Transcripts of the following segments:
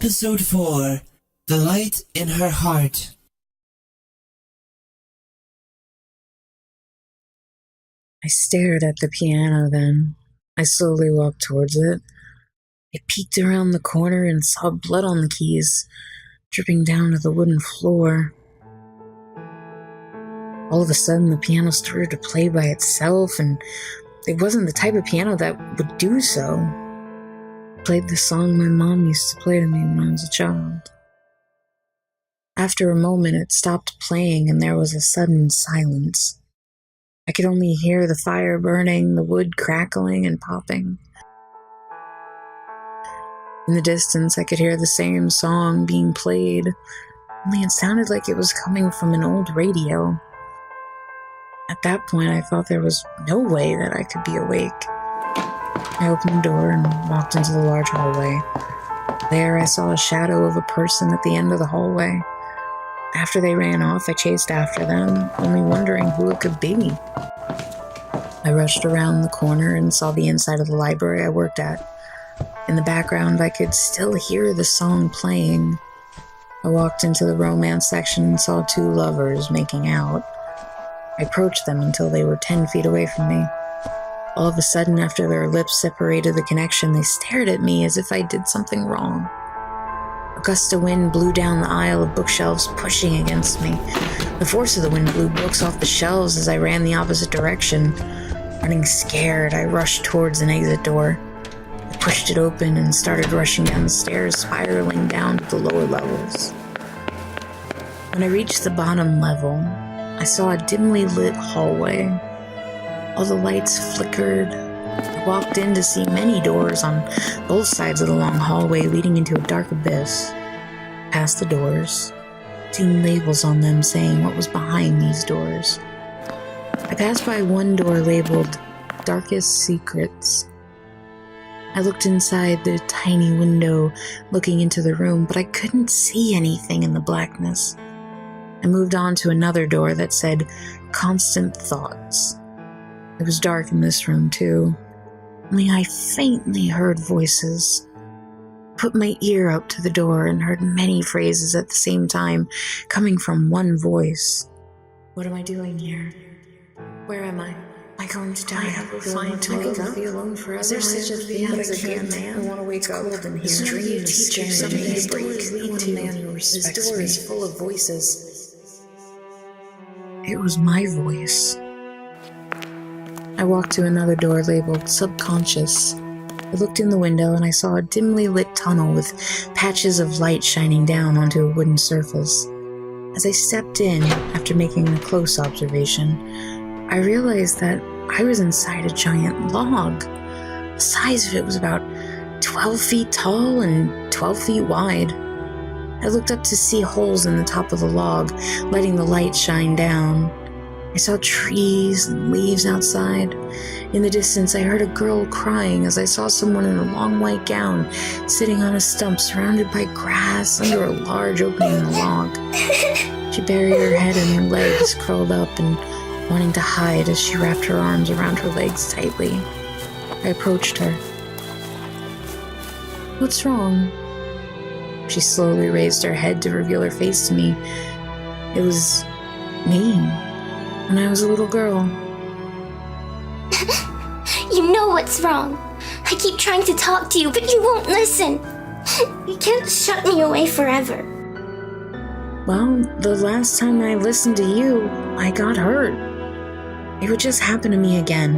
Episode 4, The Light in Her Heart. I stared at the piano then. I slowly walked towards it. I peeked around the corner and saw blood on the keys, dripping down to the wooden floor. All of a sudden, the piano started to play by itself, and it wasn't the type of piano that would do so. It played the song my mom used to play to me when I was a child. After a moment, it stopped playing, and there was a sudden silence. I could only hear the fire burning, the wood crackling and popping. In the distance, I could hear the same song being played, only it sounded like it was coming from an old radio. At that point, I thought there was no way that I could be awake. I opened the door and walked into the large hallway. There, I saw a shadow of a person at the end of the hallway. After they ran off, I chased after them, only wondering who it could be. I rushed around the corner and saw the inside of the library I worked at. In the background, I could still hear the song playing. I walked into the romance section and saw two lovers making out. I approached them until they were 10 feet away from me. All of a sudden, after their lips separated the connection, they stared at me as if I did something wrong. A gust of wind blew down the aisle of bookshelves, pushing against me. The force of the wind blew books off the shelves as I ran the opposite direction. Running scared, I rushed towards an exit door. I pushed it open and started rushing down the stairs, spiraling down to the lower levels. When I reached the bottom level, I saw a dimly lit hallway. All the lights flickered. I walked in to see many doors on both sides of the long hallway leading into a dark abyss. Past the doors, seeing labels on them saying what was behind these doors. I passed by one door labeled Darkest Secrets. I looked inside the tiny window, looking into the room, but I couldn't see anything in the blackness. I moved on to another door that said Constant Thoughts. It was dark in this room, too. Only I faintly heard voices. I put my ear up to the door and heard many phrases at the same time, coming from one voice. What am I doing here? Where am I? Am I going to die? Do I want to wake up? Be alone forever? Is there such a thing as a good man? I want to wake up and hear dreams. Teacher, something to break. A man who respects me. This door is full of voices. It was my voice. I walked to another door labeled Subconscious. I looked in the window and I saw a dimly lit tunnel with patches of light shining down onto a wooden surface. As I stepped in, after making a close observation, I realized that I was inside a giant log. The size of it was about 12 feet tall and 12 feet wide. I looked up to see holes in the top of the log, letting the light shine down. I saw trees and leaves outside. In the distance, I heard a girl crying as I saw someone in a long white gown sitting on a stump surrounded by grass under a large opening in the log. She buried her head in her legs, curled up and wanting to hide as she wrapped her arms around her legs tightly. I approached her. What's wrong? She slowly raised her head to reveal her face to me. It was me. When I was a little girl. You know what's wrong. I keep trying to talk to you, but you won't listen. You can't shut me away forever. Well, the last time I listened to you, I got hurt. It would just happen to me again.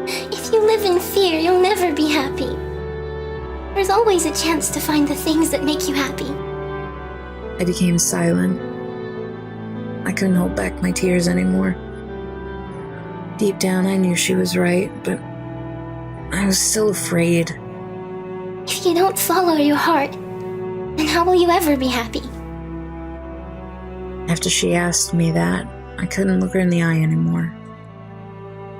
If you live in fear, you'll never be happy. There's always a chance to find the things that make you happy. I became silent. I couldn't hold back my tears anymore. Deep down, I knew she was right, but I was still afraid. If you don't follow your heart, then how will you ever be happy? After she asked me that, I couldn't look her in the eye anymore.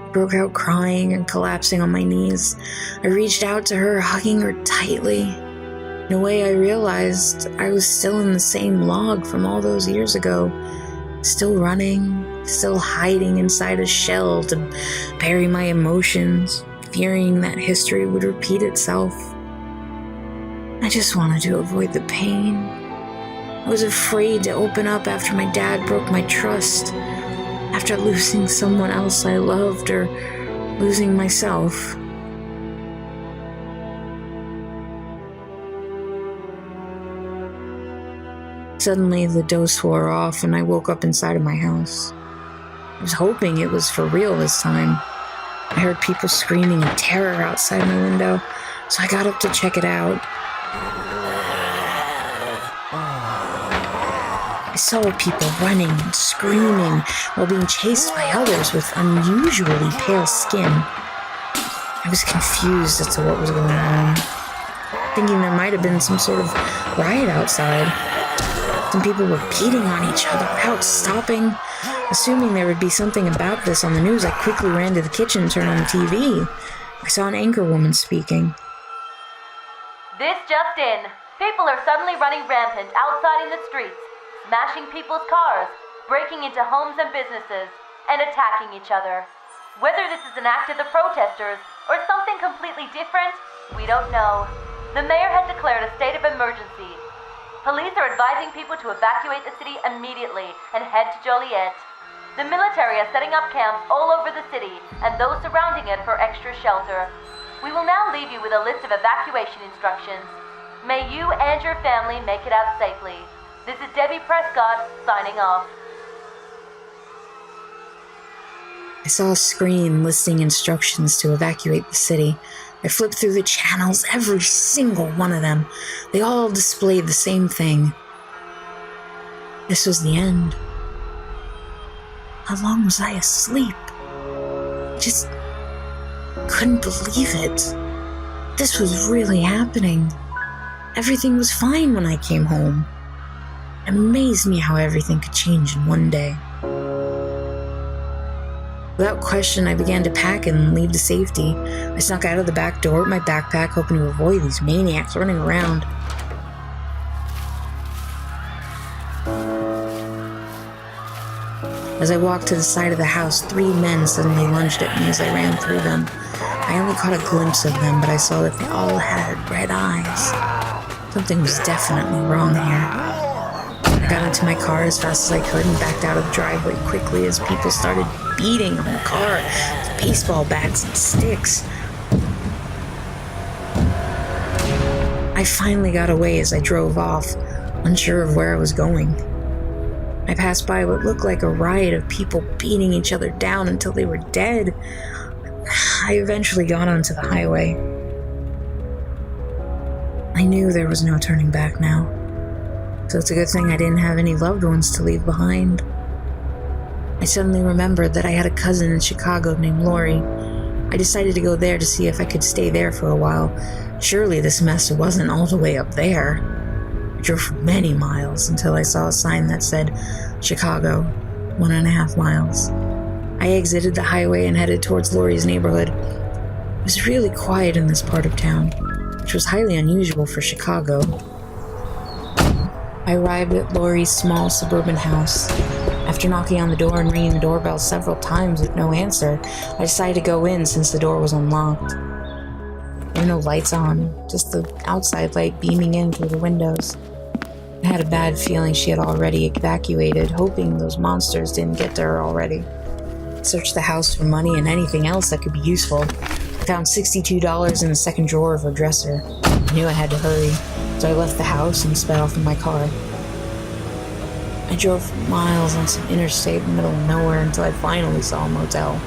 I broke out crying and collapsing on my knees. I reached out to her, hugging her tightly. In a way, I realized I was still in the same log from all those years ago. Still running, still hiding inside a shell to bury my emotions, fearing that history would repeat itself. I I just wanted to avoid the pain. I was afraid to open up after my dad broke my trust, after losing someone else I loved or losing myself. Suddenly, the dose wore off and I woke up inside of my house. I was hoping it was for real this time. I heard people screaming in terror outside my window, so I got up to check it out. I saw people running and screaming while being chased by others with unusually pale skin. I was confused as to what was going on, thinking there might have been some sort of riot outside. Some people were beating on each other without stopping. Assuming there would be something about this on the news, I quickly ran to the kitchen and turned on the TV. I saw an anchor woman speaking. This just in. People are suddenly running rampant outside in the streets, smashing people's cars, breaking into homes and businesses, and attacking each other. Whether this is an act of the protesters or something completely different, we don't know. The mayor has declared a state of emergency. Police are advising people to evacuate the city immediately and head to Joliet. The military is setting up camps all over the city and those surrounding it for extra shelter. We will now leave you with a list of evacuation instructions. May you and your family make it out safely. This is Debbie Prescott, signing off. I saw a screen listing instructions to evacuate the city. I flipped through the channels, every single one of them. They all displayed the same thing. This was the end. How long was I asleep? I just couldn't believe it. This was really happening. Everything was fine when I came home. It amazed me how everything could change in one day. Without question, I began to pack and leave to safety. I snuck out of the back door with my backpack, hoping to avoid these maniacs running around. As I walked to the side of the house, 3 men suddenly lunged at me as I ran through them. I only caught a glimpse of them, but I saw that they all had red eyes. Something was definitely wrong here. I got into my car as fast as I could and backed out of the driveway quickly as people started beating on the car with baseball bats and sticks. I finally got away as I drove off, unsure of where I was going. I passed by what looked like a riot of people beating each other down until they were dead. I eventually got onto the highway. I knew there was no turning back now, so it's a good thing I didn't have any loved ones to leave behind. I suddenly remembered that I had a cousin in Chicago named Lori. I decided to go there to see if I could stay there for a while. Surely this mess wasn't all the way up there. I drove for many miles until I saw a sign that said, Chicago, 1.5 miles. I exited the highway and headed towards Lori's neighborhood. It was really quiet in this part of town, which was highly unusual for Chicago. I arrived at Lori's small suburban house. After knocking on the door and ringing the doorbell several times with no answer, I decided to go in since the door was unlocked. There were no lights on, just the outside light beaming in through the windows. I had a bad feeling she had already evacuated, hoping those monsters didn't get to her already. I searched the house for money and anything else that could be useful. I found $62 in the second drawer of her dresser. I knew I had to hurry, so I left the house and sped off in my car. I drove for miles on some interstate in the middle of nowhere until I finally saw a motel.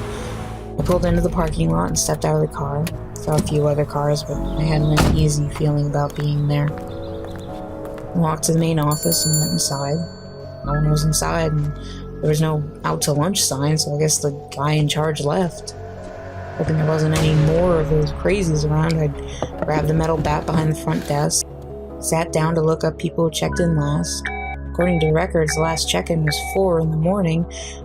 I pulled into the parking lot and stepped out of the car. Saw a few other cars, but I had an uneasy feeling about being there. I walked to the main office and went inside. No one was inside, and there was no out to lunch sign, so I guess the guy in charge left. Hoping there wasn't any more of those crazies around, I grabbed the metal bat behind the front desk, sat down to look up people who checked in last. According to records, the last check-in was 4 in the morning,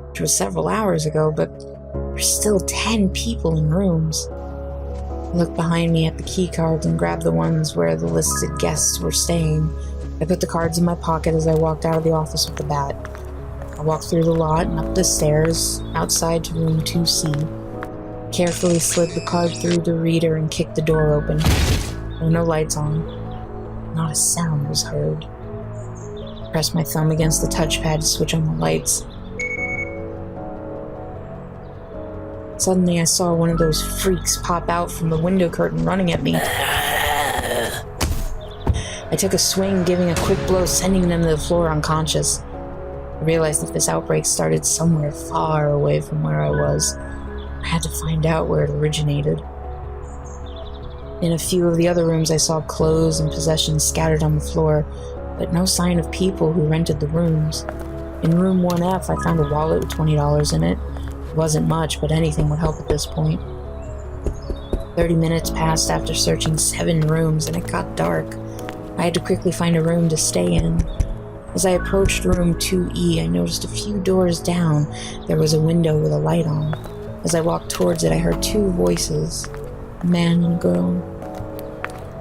which was several hours ago, but there were still 10 people in rooms. I looked behind me at the key cards and grabbed the ones where the listed guests were staying. I put the cards in my pocket as I walked out of the office with the bat. I walked through the lot and up the stairs, outside to room 2C. Carefully slid the card through the reader and kicked the door open. There were no lights on. Not a sound was heard. I pressed my thumb against the touchpad to switch on the lights. Suddenly I saw one of those freaks pop out from the window curtain running at me. I took a swing, giving a quick blow, sending them to the floor unconscious. I realized that this outbreak started somewhere far away from where I was. I had to find out where it originated. In a few of the other rooms I saw clothes and possessions scattered on the floor, but no sign of people who rented the rooms. In room 1F I found a wallet with $20 in it. It wasn't much, but anything would help at this point. 30 minutes passed after searching 7 rooms and it got dark. I had to quickly find a room to stay in. As I approached room 2E, I noticed a few doors down there was a window with a light on. As I walked towards it, I heard 2 voices, a man and a girl.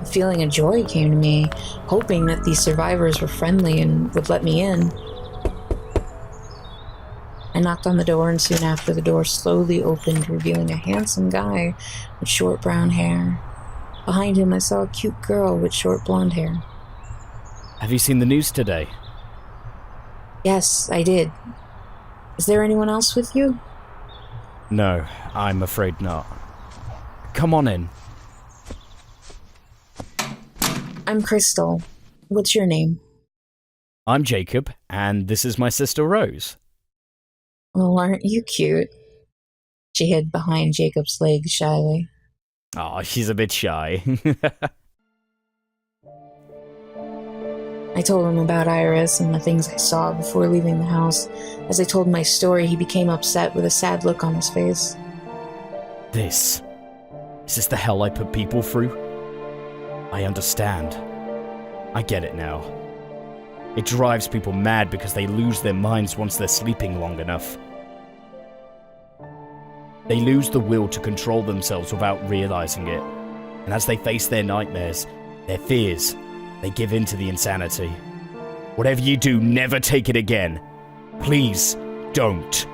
A feeling of joy came to me, hoping that these survivors were friendly and would let me in. I knocked on the door, and soon after the door slowly opened, revealing a handsome guy with short brown hair. Behind him I saw a cute girl with short blonde hair. Have you seen the news today? Yes, I did. Is there anyone else with you? No, I'm afraid not. Come on in. I'm Krystal. What's your name? I'm Jacob, and this is my sister Rose. Well, aren't you cute? She hid behind Jacob's leg shyly. Aw, she's a bit shy. I told him about Iris and the things I saw before leaving the house. As I told my story, he became upset with a sad look on his face. Is this the hell I put people through? I understand. I get it now. It drives people mad because they lose their minds once they're sleeping long enough. They lose the will to control themselves without realizing it. And as they face their nightmares, their fears, they give in to the insanity. Whatever you do, never take it again. Please, don't.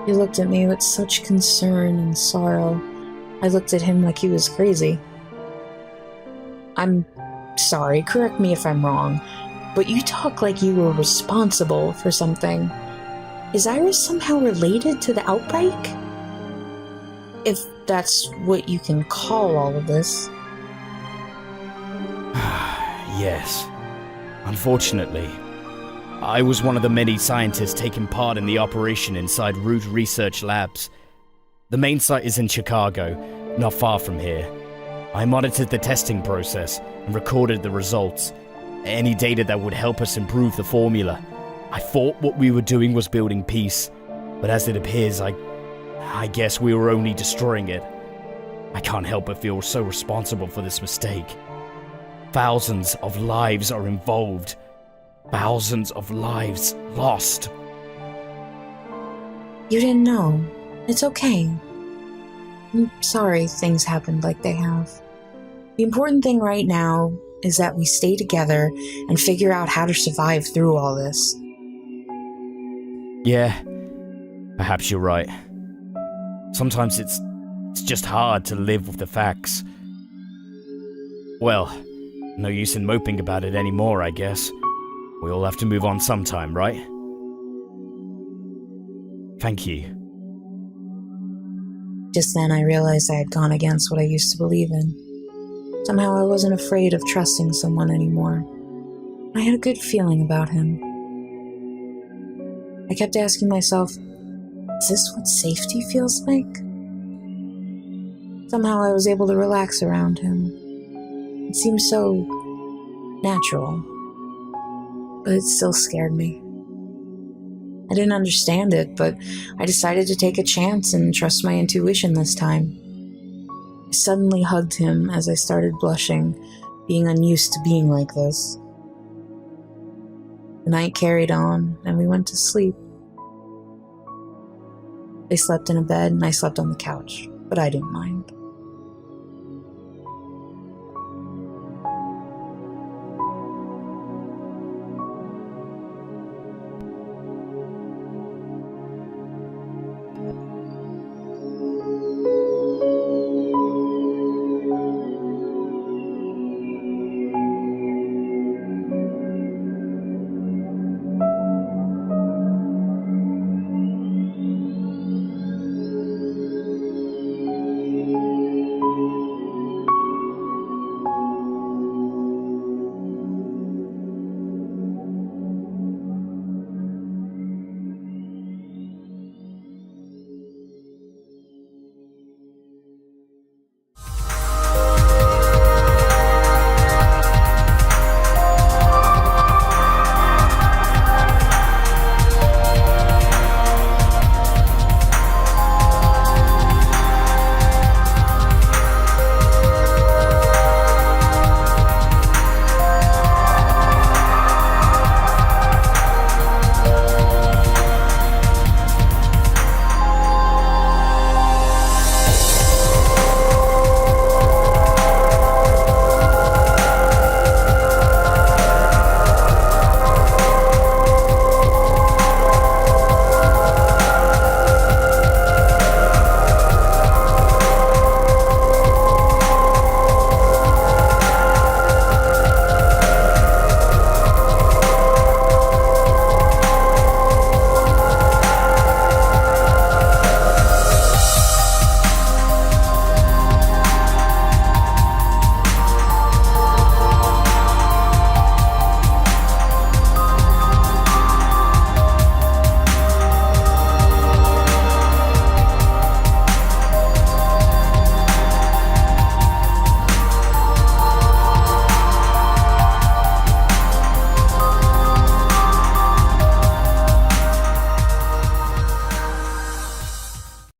He looked at me with such concern and sorrow. I looked at him like he was crazy. I'm sorry, correct me if I'm wrong, but you talk like you were responsible for something. Is Iris somehow related to the outbreak? If that's what you can call all of this. Yes. Unfortunately, I was one of the many scientists taking part in the operation inside Root Research Labs. The main site is in Chicago, not far from here. I monitored the testing process and recorded the results, any data that would help us improve the formula. I thought what we were doing was building peace, but as it appears, I guess we were only destroying it. I can't help but feel so responsible for this mistake. Thousands of lives are involved. Thousands of lives lost. You didn't know. It's okay. I'm sorry things happened like they have. The important thing right now is that we stay together and figure out how to survive through all this. Yeah, perhaps you're right. Sometimes it's just hard to live with the facts. Well, no use in moping about it anymore, I guess. We all have to move on sometime, right? Thank you. Just then I realized I had gone against what I used to believe in. Somehow I wasn't afraid of trusting someone anymore. I had a good feeling about him. I kept asking myself, is this what safety feels like? Somehow I was able to relax around him. It seemed so natural, but it still scared me. I didn't understand it, but I decided to take a chance and trust my intuition this time. I suddenly hugged him as I started blushing, being unused to being like this. The night carried on, and we went to sleep. They slept in a bed, and I slept on the couch, but I didn't mind.